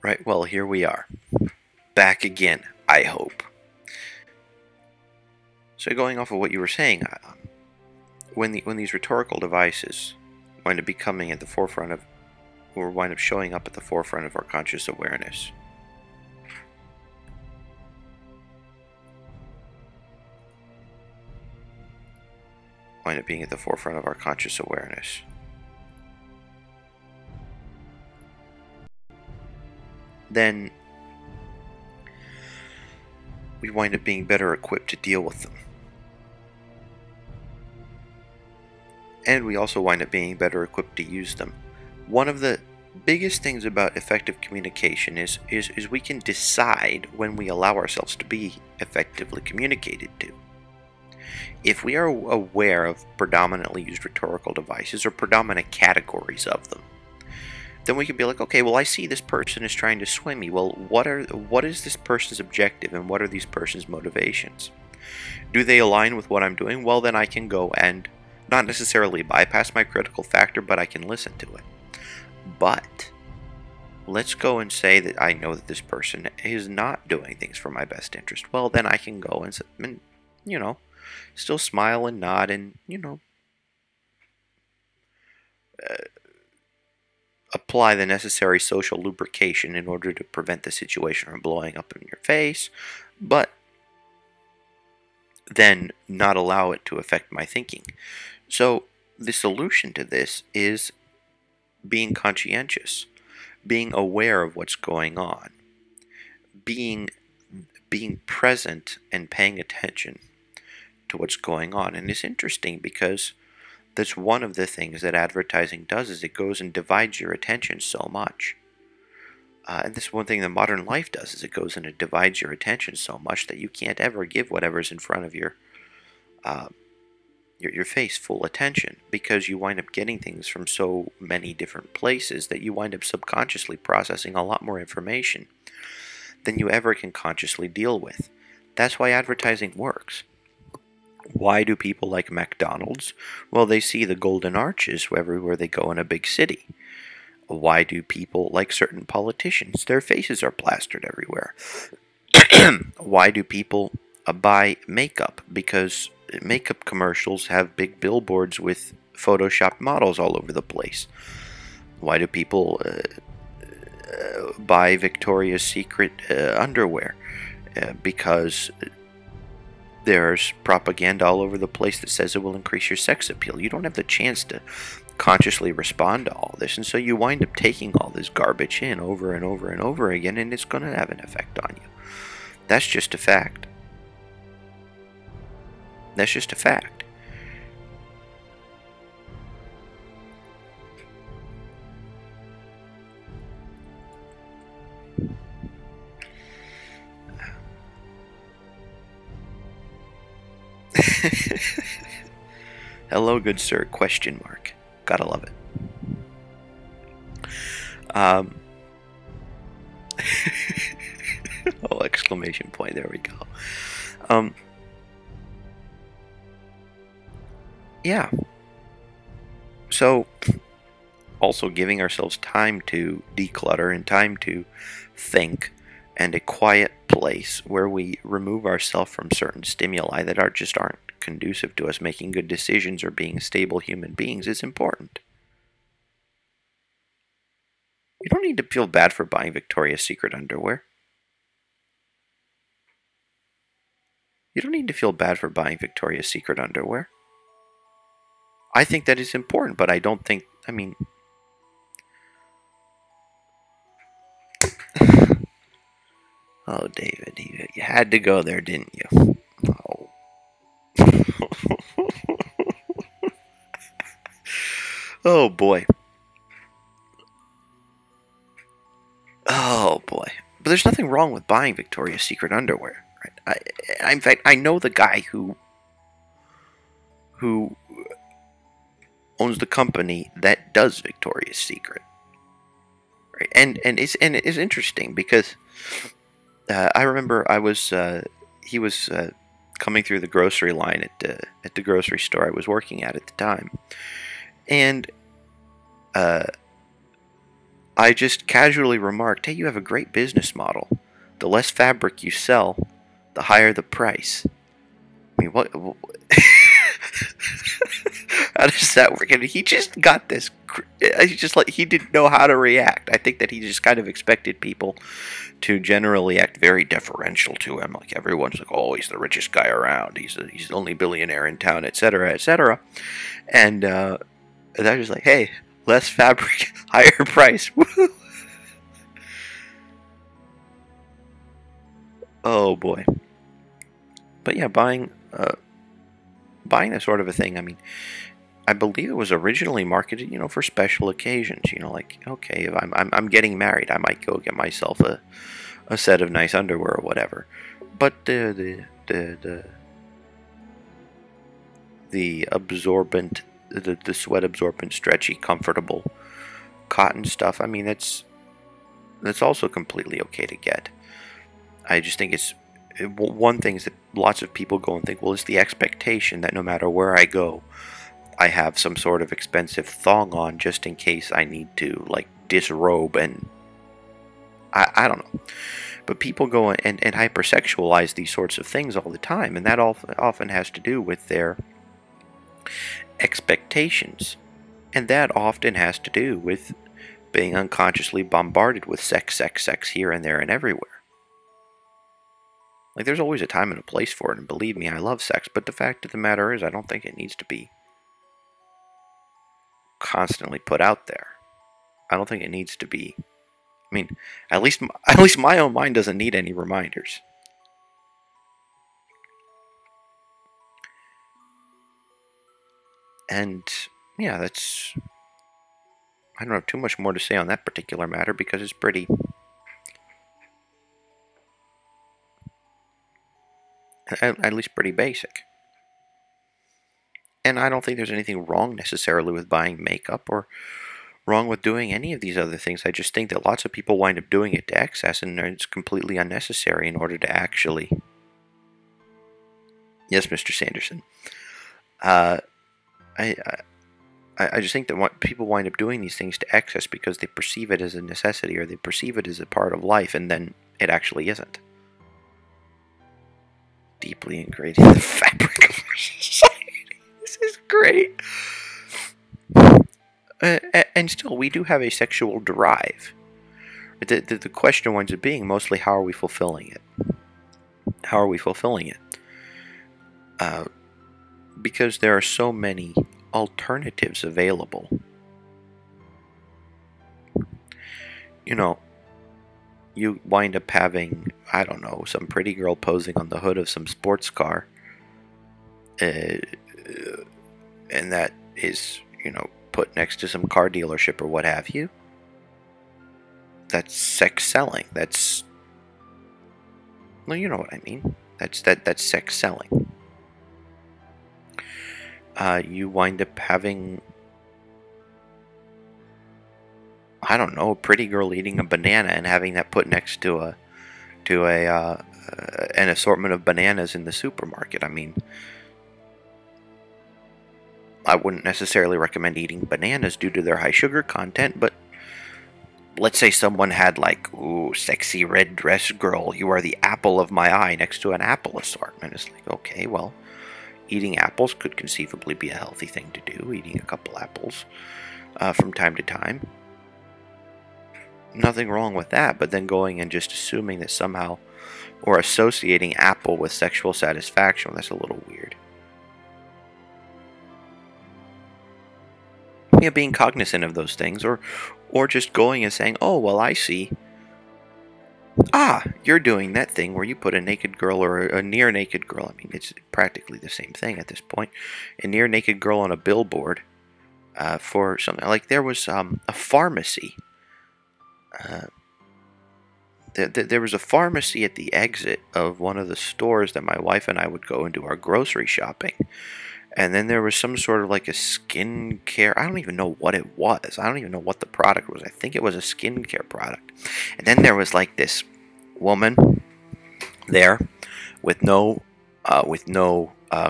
Right, well, here we are. Back again, I hope. So going off of what you were saying, when these rhetorical devices wind up becoming at the forefront of, or wind up showing up at the forefront of our conscious awareness, wind up being at the forefront of our conscious awareness, then we wind up being better equipped to deal with them. And we also wind up being better equipped to use them. One of the biggest things about effective communication is we can decide when we allow ourselves to be effectively communicated to. If we are aware of predominantly used rhetorical devices or predominant categories of them, then we can be like, okay, well, I see this person is trying to sway me. Well, what is this person's objective and what are these person's motivations? Do they align with what I'm doing? Well, then I can go and not necessarily bypass my critical factor, but I can listen to it. But let's go and say that I know that this person is not doing things for my best interest. Well, then I can go and still smile and nod and, apply the necessary social lubrication in order to prevent the situation from blowing up in your face, but then not allow it to affect my thinking. So the solution to this is being conscientious, being aware of what's going on, being present and paying attention to what's going on. And it's interesting because that's one of the things that advertising does, is it goes and divides your attention so much. And this is one thing that modern life does, is it goes and it divides your attention so much that you can't ever give whatever's in front of your face full attention, because you wind up getting things from so many different places that you wind up subconsciously processing a lot more information than you ever can consciously deal with. That's why advertising works. Why do people like McDonald's? Well, they see the golden arches everywhere they go in a big city. Why do people like certain politicians? Their faces are plastered everywhere. Why do people buy makeup? Because makeup commercials have big billboards with photoshopped models all over the place. Why do people buy Victoria's Secret underwear? Because there's propaganda all over the place that says it will increase your sex appeal. You don't have the chance to consciously respond to all this, and so you wind up taking all this garbage in over and over and over again, and it's going to have an effect on you. That's just a fact. That's just a fact. Hello, good sir, question mark. Gotta love it. Oh, exclamation point, there we go. Yeah. So, also giving ourselves time to declutter and time to think, and a quiet place where we remove ourselves from certain stimuli that aren't conducive to us making good decisions or being stable human beings is important. You don't need to feel bad for buying Victoria's Secret underwear. You don't need to feel bad for buying Victoria's Secret underwear. I think that is important, but I don't think, oh, David, you had to go there, didn't you? Oh. Oh, boy. Oh, boy. But there's nothing wrong with buying Victoria's Secret underwear. Right? In fact, I know the guy who owns the company that does Victoria's Secret. Right? And it is interesting because I remember he was coming through the grocery line at the grocery store I was working at the time, and I just casually remarked, hey, you have a great business model. The less fabric you sell, the higher the price. I mean, what how does that work? And he just got this. He didn't know how to react. I think that he just kind of expected people to generally act very deferential to him. Like everyone's like, oh, he's the richest guy around. He's the only billionaire in town, etc., etc. And I was just like, hey, less fabric, higher price. Oh boy. But yeah, buying that sort of a thing. I mean, I believe it was originally marketed, for special occasions. Like, okay, if I'm getting married, I might go get myself a set of nice underwear or whatever. But the absorbent, the sweat absorbent, stretchy, comfortable cotton stuff. I mean, that's also completely okay to get. I just think it's one thing is that lots of people go and think, well, it's the expectation that no matter where I go, I have some sort of expensive thong on just in case I need to, like, disrobe, and I don't know. But people go and hypersexualize these sorts of things all the time, and that often has to do with their expectations. And that often has to do with being unconsciously bombarded with sex here and there and everywhere. Like, there's always a time and a place for it, and believe me, I love sex, but the fact of the matter is, I don't think it needs to be constantly put out there. I don't think it needs to be. I mean, at least my own mind doesn't need any reminders. And yeah, I don't have too much more to say on that particular matter because it's pretty, at least pretty basic. And I don't think there's anything wrong necessarily with buying makeup or wrong with doing any of these other things. I just think that lots of people wind up doing it to excess, and it's completely unnecessary in order to actually. Yes, Mr. Sanderson. I just think that people wind up doing these things to excess because they perceive it as a necessity or they perceive it as a part of life, and then it actually isn't. Deeply ingrained in the fabric of our society. This is great. And still, we do have a sexual drive. The question winds up being mostly, how are we fulfilling it? How are we fulfilling it? Because there are so many alternatives available. You wind up having, I don't know, some pretty girl posing on the hood of some sports car. And that is, put next to some car dealership or what have you. That's sex selling. Well, you know what I mean. That's sex selling. You wind up having, I don't know, a pretty girl eating a banana and having that put next to an assortment of bananas in the supermarket. I mean, I wouldn't necessarily recommend eating bananas due to their high sugar content, but let's say someone had like, ooh, sexy red dress girl, you are the apple of my eye next to an apple assortment. It's like, okay, well, eating apples could conceivably be a healthy thing to do, eating a couple apples from time to time. Nothing wrong with that, but then going and just assuming that somehow, or associating apple with sexual satisfaction, that's a little weird. Yeah, being cognizant of those things, or just going and saying, oh, well, I see. You're doing that thing where you put a naked girl or a near naked girl. I mean, it's practically the same thing at this point. A near naked girl on a billboard for something. Like there was a pharmacy. There was a pharmacy at the exit of one of the stores that my wife and I would go and do our grocery shopping. And then there was some sort of like a skincare. I don't even know what it was. I don't even know what the product was. I think it was a skincare product. And then there was like this woman there with no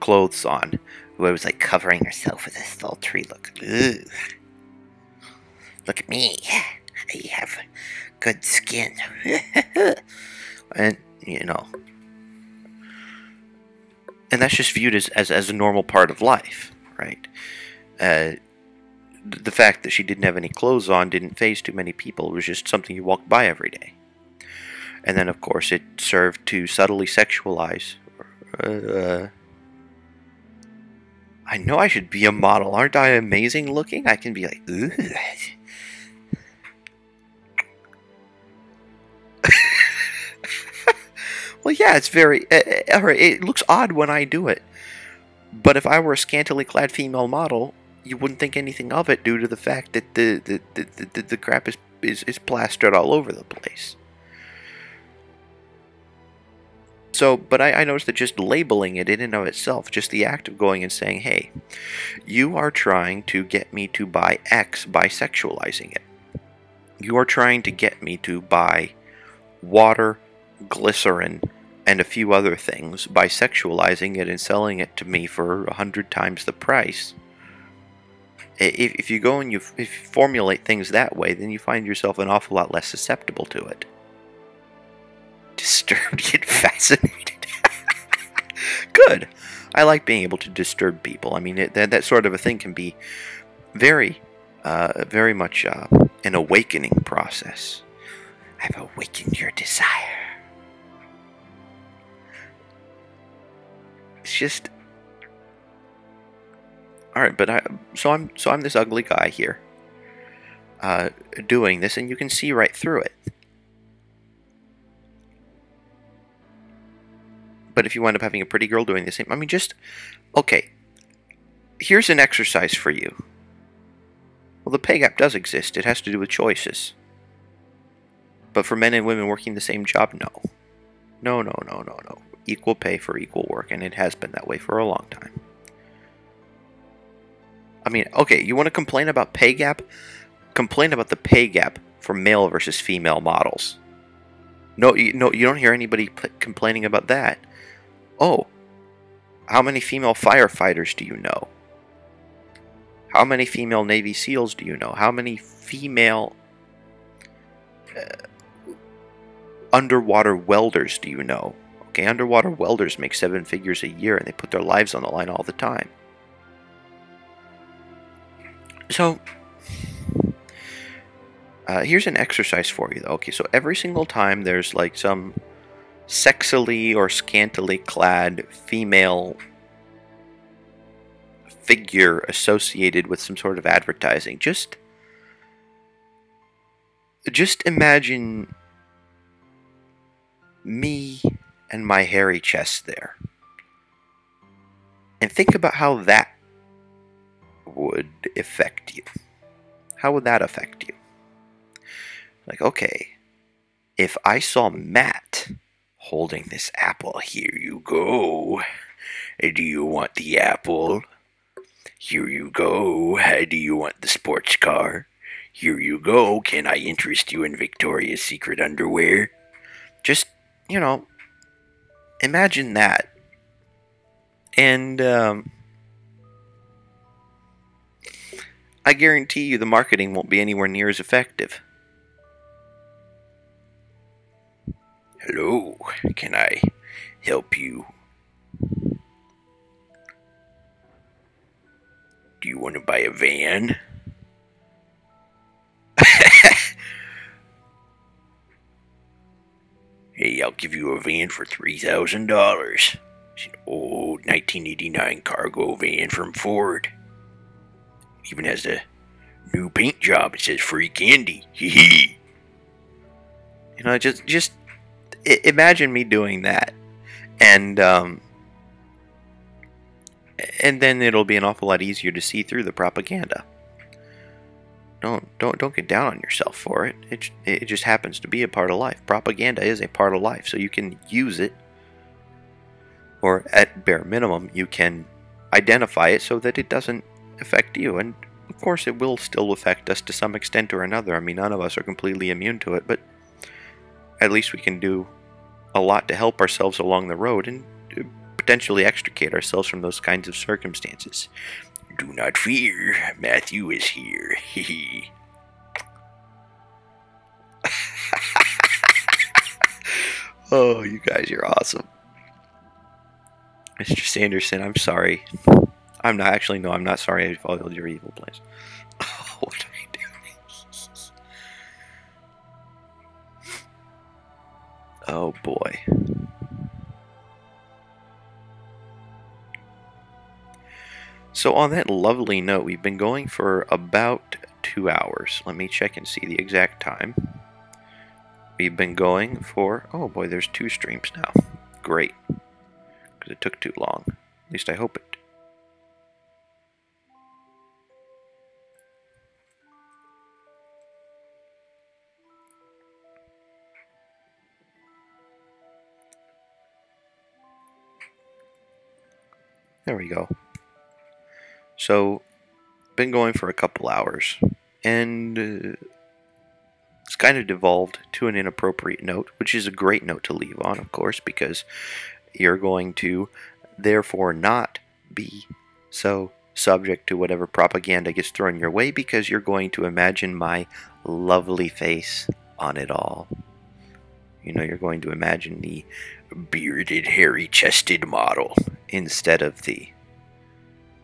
clothes on, who was like covering herself with a sultry look. Ugh. Look at me. I have good skin. And, you know, and that's just viewed as a normal part of life, right? Uh, the fact that she didn't have any clothes on didn't faze too many people. It was just something you walked by every day. And then, of course, it served to subtly sexualize. I know I should be a model. Aren't I amazing looking? I can be like, ugh. Well, yeah, it's very... alright, it looks odd when I do it. But if I were a scantily clad female model, you wouldn't think anything of it due to the fact that the crap is plastered all over the place. So, but I noticed that just labeling it in and of itself, just the act of going and saying, hey, you are trying to get me to buy X by sexualizing it. You are trying to get me to buy water, glycerin, and a few other things by sexualizing it and selling it to me for 100 times the price. If you go and if you formulate things that way, then you find yourself an awful lot less susceptible to it. Disturbed yet fascinated. Good. I like being able to disturb people. I mean, that sort of a thing can be very much an awakening process. I've awakened your desire. It's just... Alright, but I'm this ugly guy here, doing this, and you can see right through it. But if you wind up having a pretty girl doing the same, I mean, just... Okay, here's an exercise for you. Well, the pay gap does exist. It has to do with choices. But for men and women working the same job, no. No, no, no, no, no. Equal pay for equal work, and it has been that way for a long time. I mean, okay, you want to complain about pay gap? Complain about the pay gap for male versus female models. No, you don't hear anybody complaining about that. Oh, how many female firefighters do you know? How many female Navy SEALs do you know? How many female underwater welders do you know? Okay, underwater welders make 7 figures a year and they put their lives on the line all the time. So, here's an exercise for you, though. Okay, so every single time there's like some sexily or scantily clad female figure associated with some sort of advertising, just imagine me and my hairy chest there. And think about how that would affect you. How would that affect you? Like, okay, if I saw Matt holding this apple, here you go. Do you want the apple? Here you go. Do you want the sports car? Here you go. Can I interest you in Victoria's Secret underwear? Just, you know, imagine that. And, I guarantee you the marketing won't be anywhere near as effective. Hello, can I help you? Do you want to buy a van? Hey, I'll give you a van for $3,000. It's an old 1989 cargo van from Ford. Even has a new paint job. It says free candy. Hee hee. You know, just imagine me doing that, and then it'll be an awful lot easier to see through the propaganda. Don't get down on yourself for it. It just happens to be a part of life. Propaganda is a part of life, so you can use it, or at bare minimum, you can identify it so that it doesn't affect you. And of course, it will still affect us to some extent or another. I mean, none of us are completely immune to it, but at least we can do a lot to help ourselves along the road and potentially extricate ourselves from those kinds of circumstances. Do not fear, Matthew is here. Hee Oh, you guys, you're awesome. Mr. Sanderson, I'm sorry. I'm not actually, no, I'm not sorry I followed your evil plans. Oh, what am I doing? Oh boy. So on that lovely note, we've been going for about 2 hours. Let me check and see the exact time. We've been going for, oh boy, there's 2 streams now. Great. Because it took too long. At least I hope it. There we go. So, been going for a couple hours. And it's kind of devolved to an inappropriate note, which is a great note to leave on, of course, because you're going to therefore not be so subject to whatever propaganda gets thrown your way, because you're going to imagine my lovely face on it all. You know, you're going to imagine the bearded, hairy-chested model instead of the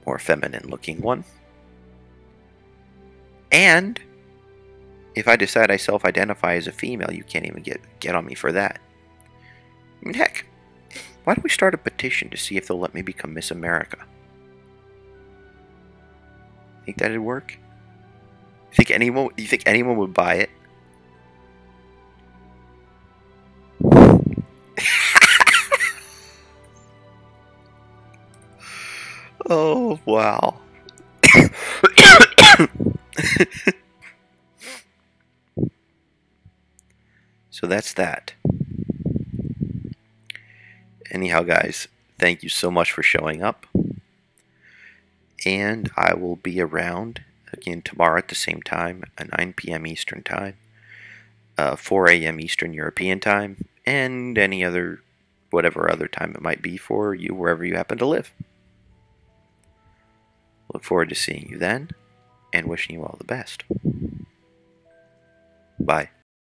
more feminine-looking one. And if I decide I self-identify as a female, you can't even get on me for that. I mean, heck, why don't we start a petition to see if they'll let me become Miss America? Think that'd work? You think anyone would buy it? Oh, wow. So that's that. Anyhow, guys, thank you so much for showing up. And I will be around again tomorrow at the same time, at 9 p.m. Eastern Time, 4 a.m. Eastern European Time, and any other, whatever other time it might be for you, wherever you happen to live. Look forward to seeing you then, and wishing you all the best. Bye.